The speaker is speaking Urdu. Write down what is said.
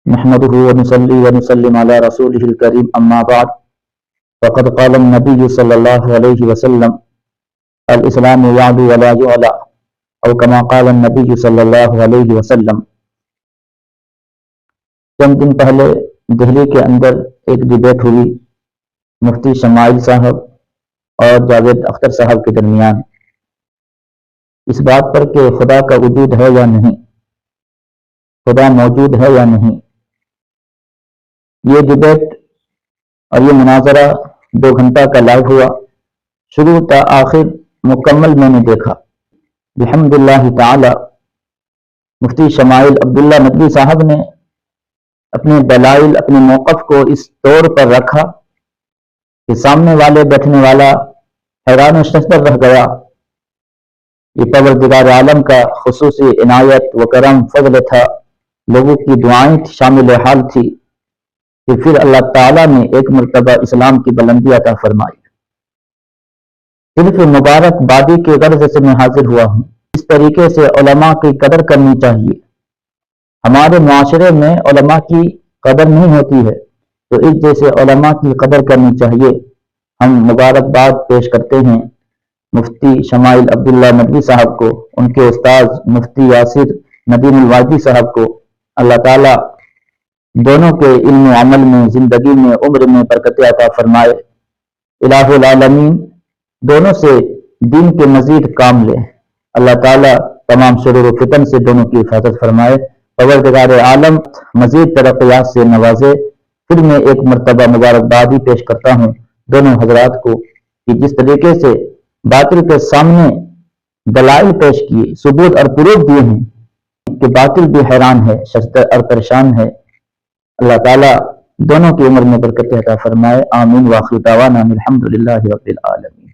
نحمده ونصلي ونسلم على رسوله الكريم أما بعد فقد قال النبي صلى الله عليه وسلم الإسلام يعلو ولا يعلى أو كما قال النبي صلى الله عليه وسلم۔ چند دن پہلے دہلی کے اندر ایک ڈیبیٹ ہوئی مفتی شمائل صاحب اور جاوید اختر صاحب کے درمیان اس بات پر کہ خدا کا وجود ہے یا نہیں، خدا موجود ہے یا نہیں۔ یہ ڈیبیٹ اور یہ مناظرہ 2 گھنٹہ کا لائیو ہوا، شروع تا آخر مکمل میں نے دیکھا۔ الحمدللہ تعالی مفتی شمائل عبداللہ ندوی صاحب نے اپنے دلائل، اپنے موقف کو اس طور پر رکھا کہ سامنے والے بیٹھنے والا حیران و ششدر رہ گیا۔ یہ پروردگار عالم کا خصوصی عنایت و کرم فضل تھا، لوگوں کی دعائیں شامل حال تھی کہ پھر اللہ تعالیٰ نے ایک مرتبہ اسلام کی بلندی عطا فرمائی۔ صرف مبارک بادی کے غرض سے میں حاضر ہوا ہوں۔ اس طریقے سے علماء کی قدر کرنی چاہیے۔ ہمارے معاشرے میں علماء کی قدر نہیں ہوتی ہے، تو اس جیسے علماء کی قدر کرنی چاہیے۔ ہم مبارکباد پیش کرتے ہیں مفتی شمائل عبداللہ ندوی صاحب کو، ان کے استاذ مفتی یاسر ندیم الواجدی صاحب کو۔ اللہ تعالیٰ دونوں کے علم و عمل میں، زندگی میں، عمر میں برکت عطا فرمائے۔ الہ العالمین دونوں سے دین کے مزید کام لے۔ اللہ تعالیٰ تمام شرور و فتن سے دونوں کی حفاظت فرمائے۔ پروردگار عالم مزید ترقیات سے نوازے۔ پھر میں ایک مرتبہ مبارکبادی پیش کرتا ہوں دونوں حضرات کو کہ جس طریقے سے باطل کے سامنے دلائل پیش کیے، ثبوت اور پروف دیے ہیں کہ باطل بھی حیران ہے، ششدر اور پریشان ہے۔ اللہ تعالیٰ دونوں کی عمر میں برکت عطا فرمائے۔ آمین۔ وآخر دعوانا الحمدللہ رب العالمین۔